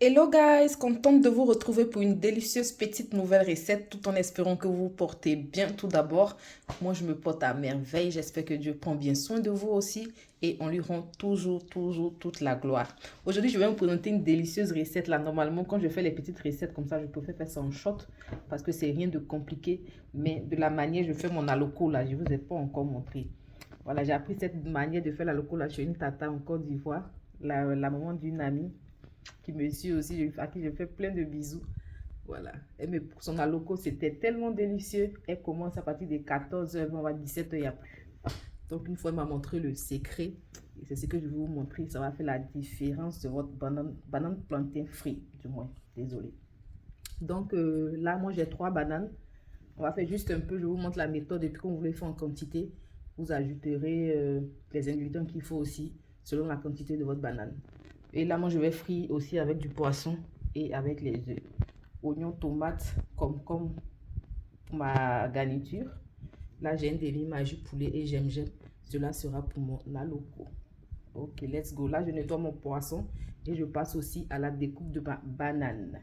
Hello guys, contente de vous retrouver pour une délicieuse petite nouvelle recette tout en espérant que vous vous portez bien tout d'abord. Moi je me porte à merveille, j'espère que Dieu prend bien soin de vous aussi et on lui rend toujours toute la gloire. Aujourd'hui je vais vous présenter une délicieuse recette là. Normalement quand je fais les petites recettes comme ça je préfère faire ça en short parce que c'est rien de compliqué, mais de la manière je fais mon aloko là, je vous ai pas encore montré. Voilà, j'ai appris cette manière de faire l'aloko là chez une tata en Côte d'Ivoire, la maman d'une amie qui me suit aussi, à qui je fais plein de bisous. Voilà. Et mais pour son aloko, c'était tellement délicieux. Elle commence à partir de 14h, on va 17h, il n'y a plus. Donc, une fois, elle m'a montré le secret. Et c'est ce que je vais vous montrer. Ça va faire la différence de votre banane plantain frit, du moins. Désolé. Donc, là, moi, j'ai 3 bananes. On va faire juste un peu. Je vous montre la méthode. Et puis, quand vous voulez faire en quantité, vous ajouterez les ingrédients qu'il faut aussi, selon la quantité de votre banane. Et là, moi, je vais frire aussi avec du poisson et avec les œufs. Oignons, tomates, comme pour ma garniture. Là, j'ai un demi-magi poulet et j'aime. Cela sera pour mon aloko. Ok, let's go. Là, je nettoie mon poisson et je passe aussi à la découpe de ma banane.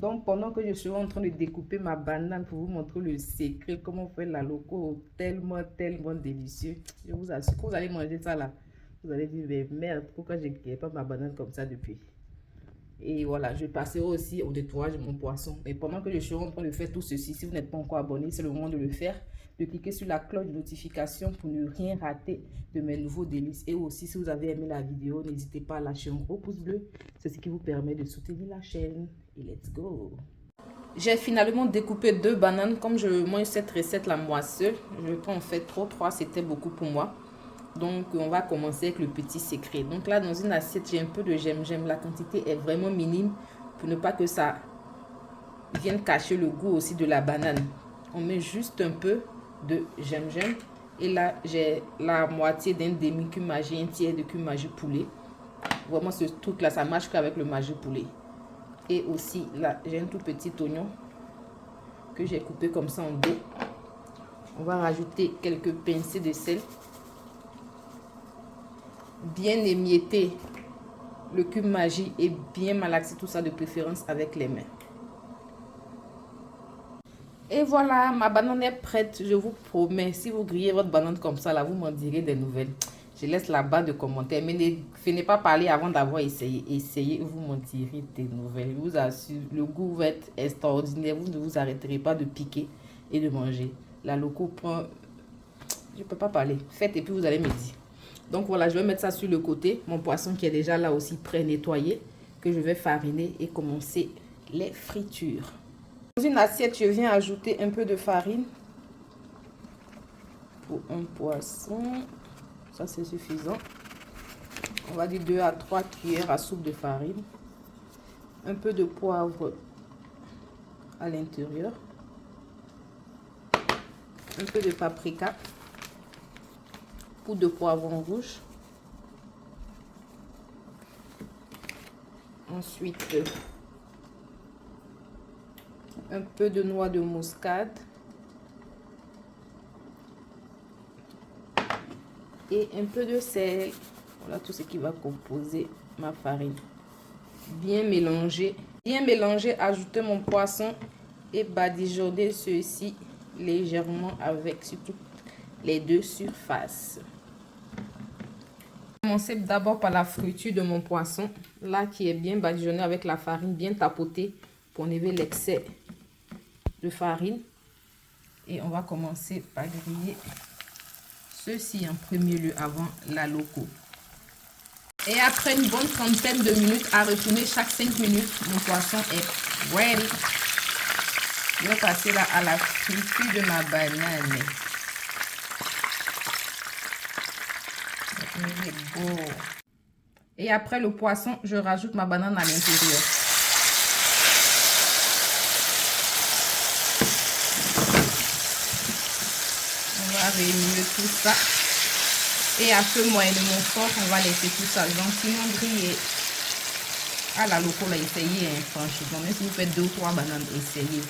Donc, pendant que je suis en train de découper ma banane pour vous montrer le secret, comment faire l'aloko tellement délicieux. Je vous assure que vous allez manger ça là. Vous allez dire, mais merde, pourquoi je n'ai pas ma banane comme ça depuis? Et voilà, je passerai aussi au nettoyage de mon poisson. Et pendant que je suis en train de faire tout ceci, si vous n'êtes pas encore abonné, c'est le moment de le faire. De cliquer sur la cloche de notification pour ne rien rater de mes nouveaux délices. Et aussi, si vous avez aimé la vidéo, n'hésitez pas à lâcher un gros pouce bleu. C'est ce qui vous permet de soutenir la chaîne. Et let's go! J'ai finalement découpé 2 bananes. Comme je mange cette recette la moi seule, je ne vais pas en faire trop. 3, c'était beaucoup pour moi. Donc, on va commencer avec le petit secret. Donc là, dans une assiette, j'ai un peu de j'aime. La quantité est vraiment minime pour ne pas que ça vienne cacher le goût aussi de la banane. On met juste un peu de j'aime. Et là, j'ai la moitié d'un demi-cumin-magi, un tiers de cumin-magi poulet. Vraiment, ce truc-là, ça marche qu'avec le magi poulet. Et aussi, là, j'ai un tout petit oignon que j'ai coupé comme ça en deux. On va rajouter quelques pincées de sel. Bien émietter le cube magie et bien malaxer tout ça de préférence avec les mains. Et voilà, ma banane est prête. Je vous promets, si vous grillez votre banane comme ça, là, vous m'en direz des nouvelles. Je laisse là-bas de commentaires. Mais ne venez pas parler avant d'avoir essayé. Essayez, vous m'en direz des nouvelles. Je vous assure, le goût va être extraordinaire. Vous ne vous arrêterez pas de piquer et de manger. La loco prend... Je ne peux pas parler. Faites et puis vous allez me dire. Donc voilà, je vais mettre ça sur le côté. Mon poisson qui est déjà là aussi prêt nettoyé. Que je vais fariner et commencer les fritures. Dans une assiette, je viens ajouter un peu de farine. Pour un poisson. Ça c'est suffisant. On va dire 2 à 3 cuillères à soupe de farine. Un peu de poivre à l'intérieur. Un peu de paprika. Poudre de poivron rouge. Ensuite, un peu de noix de muscade. Et un peu de sel. Voilà tout ce qui va composer ma farine. Bien mélanger. Bien mélanger, ajouter mon poisson et badigeonner ceci légèrement avec surtout les 2 surfaces. Commencer d'abord par la friture de mon poisson, là qui est bien badigeonné avec la farine, bien tapotée pour enlever l'excès de farine. Et on va commencer par griller ceci en premier lieu avant la loco. Et après une bonne trentaine de minutes à retourner chaque 5 minutes, mon poisson est ready. Je vais passer là à la friture de ma banane. Et après le poisson, je rajoute ma banane à l'intérieur. On va réunir tout ça. Et à feu moyennement fort, on va laisser tout ça gentiment griller. Ah la loco là, essayez hein, franchement. Même si vous faites 2 ou 3 bananes, essayez.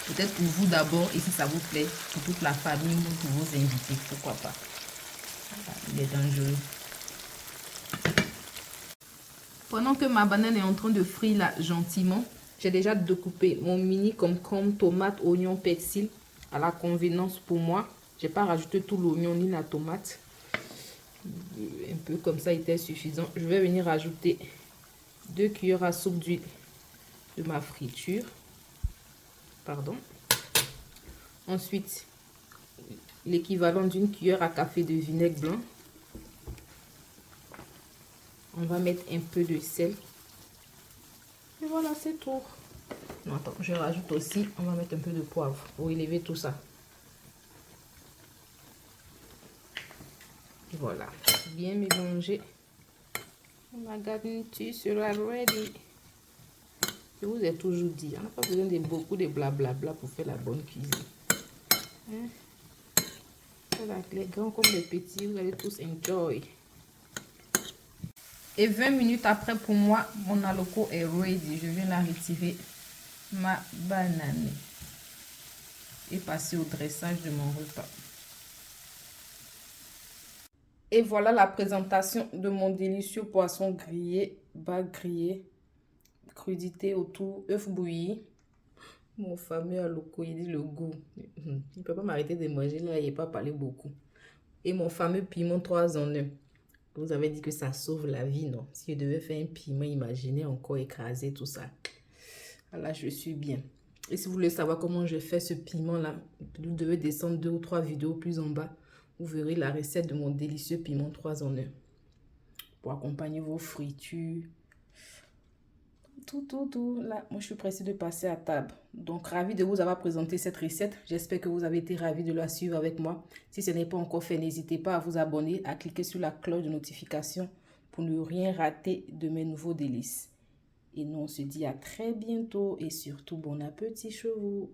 Peut-être pour vous d'abord et si ça vous plaît, pour toute la famille ou pour vos invités, pourquoi pas. Il est dangereux. Pendant que ma banane est en train de frire là gentiment, j'ai déjà découpé mon mini concombre, tomate, oignon, persil à la convenance pour moi. Je n'ai pas rajouté tout l'oignon ni la tomate. Un peu comme ça était suffisant. Je vais venir rajouter 2 cuillères à soupe d'huile de ma friture. Pardon. Ensuite, l'équivalent d'une cuillère à café de vinaigre blanc. On va mettre un peu de sel. Et voilà, c'est tout. Non, attends, je rajoute aussi, on va mettre un peu de poivre pour élever tout ça. Voilà, bien mélanger. Ma garniture sera ready. Je vous ai toujours dit, on n'a pas besoin de beaucoup de blablabla pour faire la bonne cuisine. Hein? Voilà, les grands comme les petits, vous allez tous enjoy. Et 20 minutes après, pour moi, mon aloko est ready. Je viens la retirer ma banane et passer au dressage de mon repas. Et voilà la présentation de mon délicieux poisson grillé, bas grillé, crudité autour, œuf bouilli. Mon fameux aloko, il dit le goût. Il ne peut pas m'arrêter de manger, là, il n'a pas parlé beaucoup. Et mon fameux piment 3 en 1. Vous avez dit que ça sauve la vie, non? Si je devais faire un piment, imaginez encore écraser tout ça. Là, je suis bien. Et si vous voulez savoir comment je fais ce piment-là, vous devez descendre 2 ou 3 vidéos plus en bas. Vous verrez la recette de mon délicieux piment 3 en 1. Pour accompagner vos fritures. Tout. Là, moi, je suis pressée de passer à table. Donc, ravi de vous avoir présenté cette recette. J'espère que vous avez été ravis de la suivre avec moi. Si ce n'est pas encore fait, n'hésitez pas à vous abonner, à cliquer sur la cloche de notification pour ne rien rater de mes nouveaux délices. Et nous, on se dit à très bientôt et surtout bon appétit chez vous.